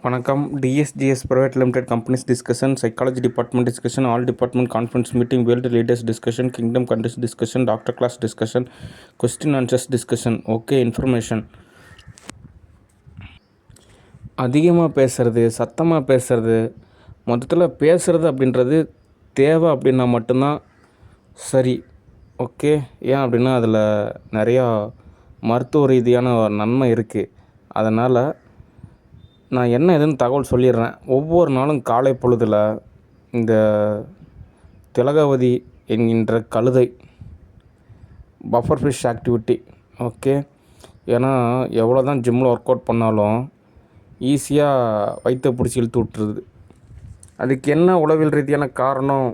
வணக்கம். TSGS private limited companies discussion, psychology department discussion, all department conference meeting, world leaders discussion, kingdom countries discussion, doctor class discussion, question answers discussion. Okay. Information. அதிகமாக பேசுகிறது, சத்தமாக பேசுகிறது, மொத்தத்தில் பேசுகிறது அப்படின்றது தேவை அப்படின்னா மட்டும்தான் சரி. ஓகே. ஏன் அப்படின்னா அதில் நிறையா மருத்துவ ரீதியான நன்மை இருக்குது. அதனால் நான் என்ன எதுன்னு தகவல் சொல்லிடுறேன். ஒவ்வொரு நாளும் காலை பொழுதில் இந்த திலகவதி என்கின்ற கழுதை பஃபர் ஃபிஷ் ஆக்டிவிட்டி. ஓகே. ஏன்னா எவ்வளோ தான் ஜிம்மில் ஒர்க் அவுட் பண்ணாலும் ஈஸியாக வயிற்றை பிடிச்சி இழுத்து விட்டுருது. அதுக்கு என்ன உளவியல் ரீதியான காரணம்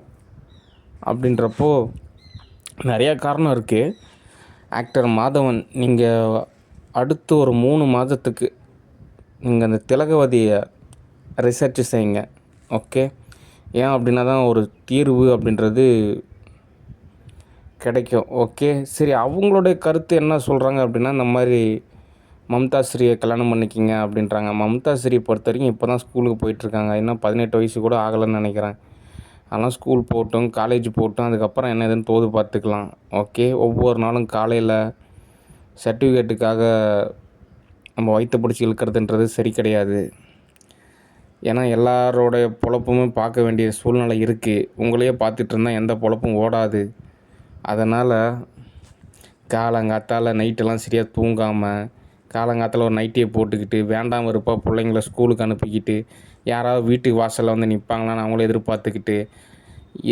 அப்படின்றப்போ நிறையா காரணம் இருக்குது. ஆக்டர் மாதவன், நீங்கள் அடுத்து ஒரு 3 மாதத்துக்கு நீங்கள் அந்த திலகவதியை ரிசர்ச் செய்யுங்க. ஓகே. ஏன் அப்படின்னா தான் ஒரு தீர்வு அப்படின்றது கிடைக்கும். ஓகே. சரி, அவங்களுடைய கருத்து என்ன சொல்கிறாங்க அப்படின்னா, இந்த மாதிரி மம்தாஸ்ரீயை கல்யாணம் பண்ணிக்கிங்க அப்படின்றாங்க. மம்தாஸ்ரீயை பொறுத்த வரைக்கும் இப்போ தான் ஸ்கூலுக்கு போயிட்டுருக்காங்க. இன்னும் 18 வயசு கூட ஆகலைன்னு நினைக்கிறேன். அதெல்லாம் ஸ்கூல் போகட்டும், காலேஜ் போகட்டும், அதுக்கப்புறம் என்ன எதுன்னு தோது பார்த்துக்கலாம். ஓகே. ஒவ்வொரு நாளும் காலையில் சர்டிஃபிகேட்டுக்காக நம்ம வயிற்று பிடிச்சி இழுக்கிறதுன்றது சரி கிடையாது. ஏன்னா எல்லாரோடைய பொழப்புமே பார்க்க வேண்டிய சூழ்நிலை இருக்குது. உங்களையே பார்த்துட்டு இருந்தால் எந்த பொழப்பும் ஓடாது. அதனால் காலங்காத்தால் நைட்டெல்லாம் சரியாக தூங்காமல் காலங்காத்தால் ஒரு நைட்டியை போட்டுக்கிட்டு வேண்டாம் வெறுப்பா பிள்ளைங்கள ஸ்கூலுக்கு அனுப்பிக்கிட்டு யாராவது வீட்டுக்கு வாசலில் வந்து நிற்பாங்களான்னு அவங்கள எதிர்பார்த்துக்கிட்டு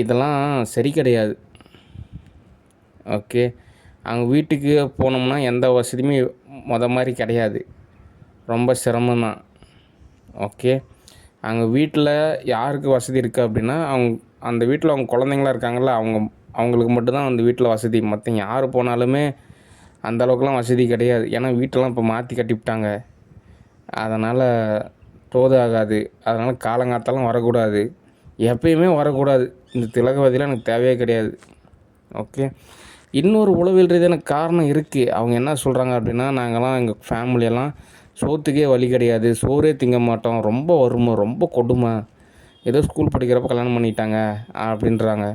இதெல்லாம் சரி கிடையாது. ஓகே. அவங்க வீட்டுக்கு போனோம்னா எந்த வசதியுமே மாதிரி கிடையாது. ரொம்ப சிரமம்தான். ஓகே. அவங்க வீட்டில் யாருக்கு வசதி இருக்குது அப்படின்னா, அந்த வீட்டில் அவங்க குழந்தைங்களாம் இருக்காங்கள்ல, அவங்களுக்கு மட்டும்தான் அந்த வீட்டில் வசதி. மற்ற யார் போனாலுமே அந்தளவுக்குலாம் வசதி கிடையாது. ஏன்னா வீட்டெல்லாம் இப்போ மாற்றி கட்டிவிட்டாங்க. அதனால் தோது ஆகாது. அதனால் காலங்காத்தாலும் வரக்கூடாது, எப்பயுமே வரக்கூடாது. இந்த திலகவதிலாம் எனக்கு தேவையே கிடையாது. ஓகே. இன்னொரு உளவியல் ரீதியான காரணம் இருக்குது. அவங்க என்ன சொல்கிறாங்க அப்படின்னா, நாங்கள்லாம் எங்கள் ஃபேமிலியெல்லாம் சோற்றுக்கே வழி கிடையாது, சோறே திங்க மாட்டோம், ரொம்ப வறுமை, ரொம்ப கொடுமை, ஏதோ ஸ்கூல் படிக்கிறப்ப கல்யாணம் பண்ணிட்டாங்க அப்படின்றாங்க.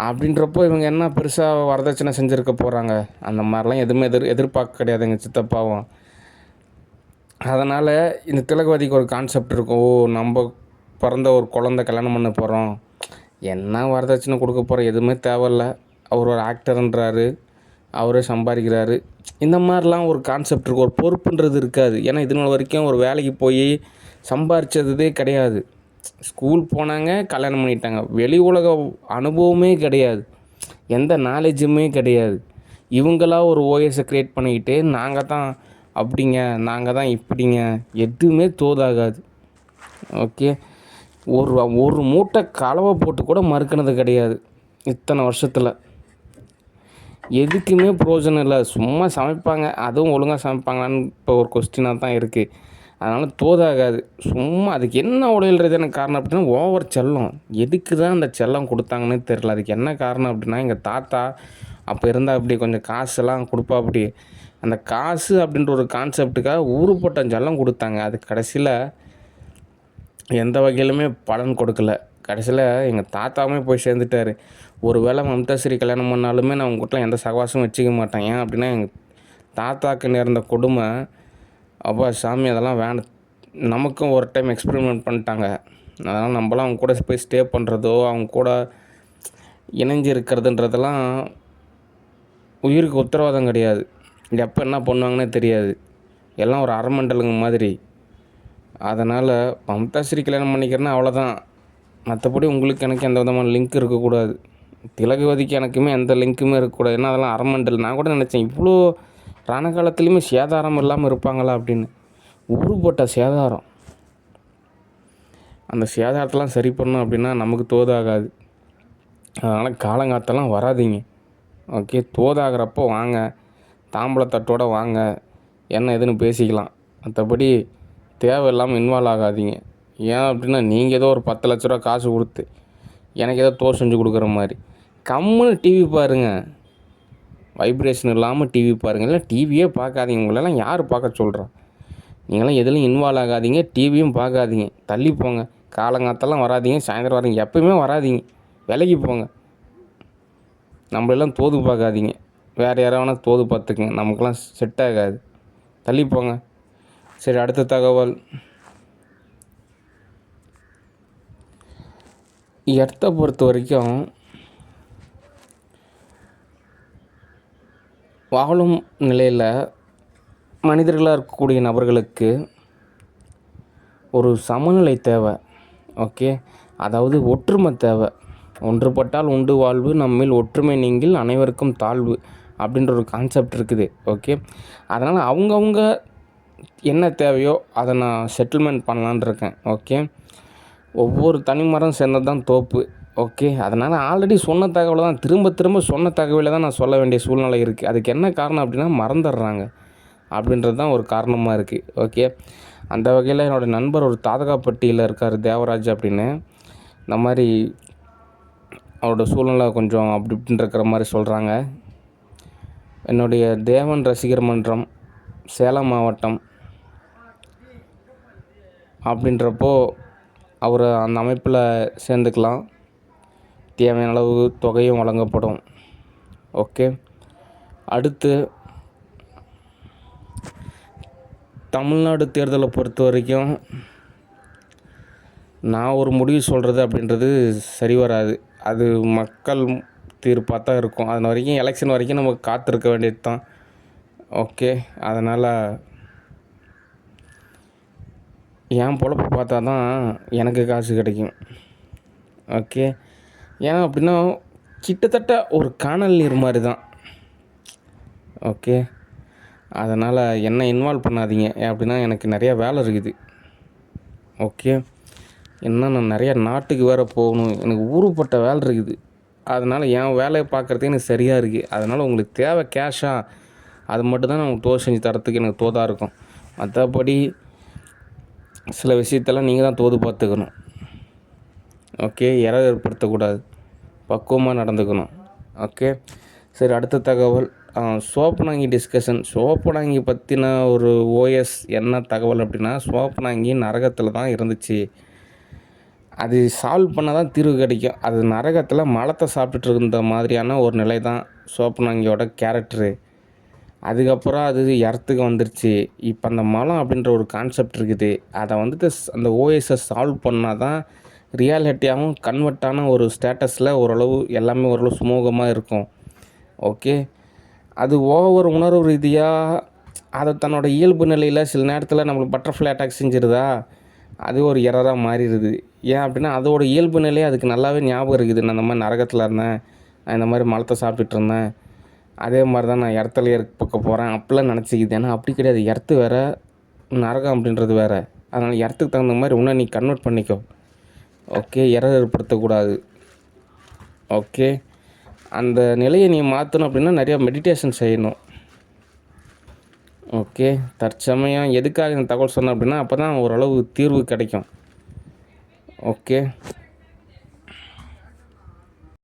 அப்படின்றப்போ இவங்க என்ன பெருசாக வரதட்சணை செஞ்சுருக்க போகிறாங்க? அந்த மாதிரிலாம் எதுவுமே எதிர்பார்க்க கிடையாது எங்கள் சித்தப்பாவும். அதனால் இந்த திலகவதிக்கு ஒரு கான்செப்ட் இருக்கும். ஓ, நம்ம பிறந்த ஒரு குழந்தை கல்யாணம் பண்ண போகிறோம், என்ன வரதட்சணை கொடுக்க போகிறோம், எதுவுமே தேவையில்ல, அவர் ஒரு ஆக்டர்ன்றாரு, அவரே சம்பாதிக்கிறாரு, இந்த மாதிரிலாம் ஒரு கான்செப்ட் இருக்கும். ஒரு பொறுப்புன்றது இருக்காது. ஏன்னா இது நாள் வரைக்கும் ஒரு வேலைக்கு போய் சம்பாரித்ததே கிடையாது. ஸ்கூல் போனாங்க, கல்யாணம் பண்ணிட்டாங்க, வெளி உலக அனுபவமே கிடையாது, எந்த நாலேஜுமே கிடையாது. இவங்களா ஒரு ஓஎஸை க்ரியேட் பண்ணிக்கிட்டு நாங்கள் தான் அப்படிங்க, நாங்கள் தான் இப்படிங்க, எதுவுமே தோதாகாது. ஓகே. ஒரு மூட்டை கலவை போட்டு கூட மறுக்கினது கிடையாது இத்தனை வருஷத்தில். எதுக்குமே பிரயோஜனம் இல்லை. சும்மா சமைப்பாங்க, அதுவும் ஒழுங்காக சமைப்பாங்களான்னு இப்போ ஒரு கொஸ்டினாக தான் இருக்குது. அதனால் தோதாகாது. சும்மா அதுக்கு என்ன உடல் ரீதியான காரணம் அப்படின்னா ஓவர் செல்லம். எதுக்கு தான் அந்த செல்லம் கொடுத்தாங்கன்னே தெரில. அதுக்கு என்ன காரணம் அப்படின்னா, எங்கள் தாத்தா அப்போ இருந்தால் அப்படி கொஞ்சம் காசெல்லாம் கொடுப்பா. அப்படி அந்த காசு அப்படின்ற ஒரு கான்செப்டுக்காக ஊருப்பட்ட செல்லம் கொடுத்தாங்க. அது கடைசியில் எந்த வகையிலுமே பலன் கொடுக்கல. கடைசியில் எங்கள் தாத்தாவுமே போய் சேர்ந்துட்டார். ஒரு வேளை மம்தாஸ்ரீ கல்யாணம் பண்ணாலுமே நான் உங்கள்கிட்ட எந்த சகவாசமும் வச்சுக்க மாட்டேன். ஏன் அப்படின்னா எங்கள் தாத்தாக்கு நேர்ந்த கொடுமை, அப்பா சாமி அதெல்லாம் வேண்டாம். நமக்கும் ஒரு டைம் எக்ஸ்பெரிமெண்ட் பண்ணிட்டாங்க. அதனால் நம்மளாம் அவங்க கூட போய் ஸ்டே பண்ணுறதோ அவங்க கூட இணைஞ்சு இருக்கிறதுன்றதெல்லாம் உயிருக்கு உத்தரவாதம் கிடையாது. எப்போ என்ன பண்ணுவாங்கன்னே தெரியாது. எல்லாம் ஒரு அரைமண்டலுங்க மாதிரி. அதனால் மம்தாஸ்ரீ கல்யாணம் பண்ணிக்கிறேன்னா அவ்வளோதான். மற்றபடி உங்களுக்கு எனக்கு எந்த விதமான லிங்க் இருக்கக்கூடாது. திலகவதிக்கு எனக்குமே எந்த லிங்க்குமே இருக்கக்கூடாது. ஏன்னா அதெல்லாம் அரைமண்டல். நான் கூட நினச்சேன் இவ்வளோ ரணகாலத்துலேயுமே சேதாரம் இல்லாமல் இருப்பாங்களா அப்படின்னு. ஊருப்பட்ட சேதாரம். அந்த சேதாரத்தெல்லாம் சரி பண்ணணும் அப்படின்னா நமக்கு தோதாகாது. அதனால் காலங்காத்தெல்லாம் வராதிங்க. ஓகே. தோதாகிறப்போ வாங்க, தாம்பளத்தட்டோடு வாங்க, என்ன எதுன்னு பேசிக்கலாம். மற்றபடி தேவையில்லாமல் இன்வால்வ் ஆகாதீங்க. ஏன் அப்படின்னா நீங்கள் ஏதோ ஒரு 10 லட்ச ரூபா காசு கொடுத்து எனக்கு ஏதோ தோர் செஞ்சு கொடுக்குற மாதிரி கம்முன்னு டிவி பாருங்கள். வைப்ரேஷன் இல்லாமல் டிவி பாருங்கள். இல்லை டிவியே பார்க்காதீங்க. உங்களெல்லாம் யார் பார்க்க சொல்கிறா? நீங்களாம் எதுலையும் இன்வால்வ் ஆகாதீங்க, டிவியும் பார்க்காதீங்க, தள்ளி போங்க. காலங்காத்தாலாம் வராதீங்க, சாயந்தரம் வராதீங்க, எப்பயுமே வராதீங்க, விலகி போங்க. நம்மளெல்லாம் தோது பார்க்காதீங்க, வேறு யாராவது வேணால் தோது பார்த்துக்குங்க, நமக்குலாம் செட் ஆகாது, தள்ளி போங்க. சரி, அடுத்த தகவல். எர்த்தை பொறுத்த வரைக்கும் வாழும் நிலையில் மனிதர்களாக இருக்கக்கூடிய நபர்களுக்கு ஒரு சமநிலை தேவை. ஓகே, அதாவது ஒற்றுமை தேவை. ஒன்றுபட்டால் உண்டு வாழ்வு, நம்மில் ஒற்றுமை நீங்கில் அனைவருக்கும் தாழ்வு அப்படின்ற ஒரு கான்செப்ட் இருக்குது. ஓகே, அதனால் அவங்கவுங்க என்ன தேவையோ அதை நான் செட்டில்மெண்ட் பண்ணலான்னு இருக்கேன். ஓகே, ஒவ்வொரு தனி மரம் சேர்ந்தது தான் தோப்பு. ஓகே, அதனால் ஆல்ரெடி சொன்ன தகவலை தான் திரும்ப திரும்ப சொன்ன தகவலை தான் நான் சொல்ல வேண்டிய சூழ்நிலை இருக்குது. அதுக்கு என்ன காரணம் அப்படின்னா மறந்துடுறாங்க அப்படின்றது தான் ஒரு காரணமாக இருக்குது. ஓகே, அந்த வகையில் என்னோடய நண்பர் ஒரு தாதகாப்பட்டியில் இருக்கார், தேவராஜ் அப்படின்னு. இந்த மாதிரி அவரோட சூழ்நிலை கொஞ்சம் அப்படி இப்படின்னு இருக்கிற மாதிரி சொல்கிறாங்க. என்னுடைய தேவன் ரசிகர் மன்றம் சேலம் மாவட்டம் அப்படின்றப்போ அவர் அந்த அமைப்பில் சேர்ந்துக்கலாம். தேவையான அளவு தொகையும் வழங்கப்படும். ஓகே, அடுத்து தமிழ்நாடு தேர்தலை பொறுத்த வரைக்கும் நான் ஒரு முடிவு சொல்கிறது அப்படின்றது சரி வராது. அது மக்கள் தீர்ப்பாக தான் இருக்கும். அது வரைக்கும் எலெக்ஷன் வரைக்கும் நம்ம காத்திருக்க வேண்டியது தான். ஓகே, அதனால் என் பொழப்பு பார்த்தா தான் எனக்கு காசு கிடைக்கும். ஓகே, ஏன்னா அப்படின்னா கிட்டத்தட்ட ஒரு காணல் நீர் மாதிரி தான். ஓகே, அதனால் என்ன இன்வால்வ் பண்ணாதீங்க. அப்படின்னா எனக்கு நிறையா வேலை இருக்குது. ஓகே, என்ன நான் நிறையா நாட்டுக்கு வேறு போகணும், எனக்கு ஊருப்பட்ட வேலை இருக்குது. அதனால் என் வேலையை பார்க்குறதுக்கு எனக்கு சரியாக இருக்குது. அதனால் உங்களுக்கு தேவை கேஷாக, அது மட்டும்தான் நான் உங்களுக்கு தோது செஞ்சு தரத்துக்கு எனக்கு தோதாக இருக்கும். மற்றபடி சில விஷயத்தெல்லாம் நீங்கள் தான் தோது பார்த்துக்கணும். ஓகே, எரர் ஏற்படுத்தக்கூடாது, பக்குவமாக நடந்துக்கணும். ஓகே, சரி, அடுத்த தகவல். சோப்பனாங்கி டிஸ்கஷன். சோப்பனாங்கி பற்றின ஒரு ஓஎஸ் என்ன தகவல் அப்படின்னா, சோப்பனாங்கி நரகத்தில் தான் இருந்துச்சு. அது சால்வ் பண்ணால் தான் தீர்வு கிடைக்கும். அது நரகத்தில் மலத்தை சாப்பிட்டுட்டு இருந்த மாதிரியான ஒரு நிலை தான் சோப்பனாங்கியோட கேரக்டரு. அதுக்கப்புறம் அது எர்த்துக்கு வந்துருச்சு. இப்போ அந்த மலம் அப்படின்ற ஒரு கான்செப்ட் இருக்குது. அதை வந்துட்டு அந்த ஓஎஸை சால்வ் பண்ணால் தான் ரியாலிட்டியாகவும் கன்வெர்ட்டான ஒரு ஸ்டேட்டஸில் ஓரளவு எல்லாமே ஓரளவு சுமூகமாக இருக்கும். ஓகே, அது ஓவர் உணர்வு ரீதியாக அதை தன்னோட இயல்பு நிலையில் சில நேரத்தில் நம்மளுக்கு பட்டர்ஃப்ளை அட்டாக் செஞ்சிருதா, அது ஒரு எரராக மாறிடுது. ஏன் அப்படின்னா அதோட இயல்பு நிலையை அதுக்கு நல்லாவே ஞாபகம் இருக்குது. நான் இந்த மாதிரி நரகத்தில் இருந்தேன், நான் இந்த மாதிரி மலத்தை சாப்பிட்டுட்டு இருந்தேன், அதே மாதிரி தான் நான் எர்த்தில் இருக்க போகிறேன் அப்படிலாம் நினச்சிக்கிது. ஏன்னா அப்படி கிடையாது. எர்த்து வேறு, நரகம் அப்படின்றது வேறு. அதனால் எர்த்துக்கு தகுந்த மாதிரி இன்னும் நீ கன்வெர்ட் பண்ணிக்கோ. Okay, error ஏற்படுத்தக்கூடாது. ஓகே, அந்த நிலையை நீ மாற்றணும் அப்படின்னா நிறையா மெடிடேஷன் செய்யணும். ஓகே, தற்சமயம் எதுக்காக இந்த தகவல் சொன்னேன் அப்படின்னா அப்போ தான் ஓரளவு தீர்வு கிடைக்கும். ஓகே.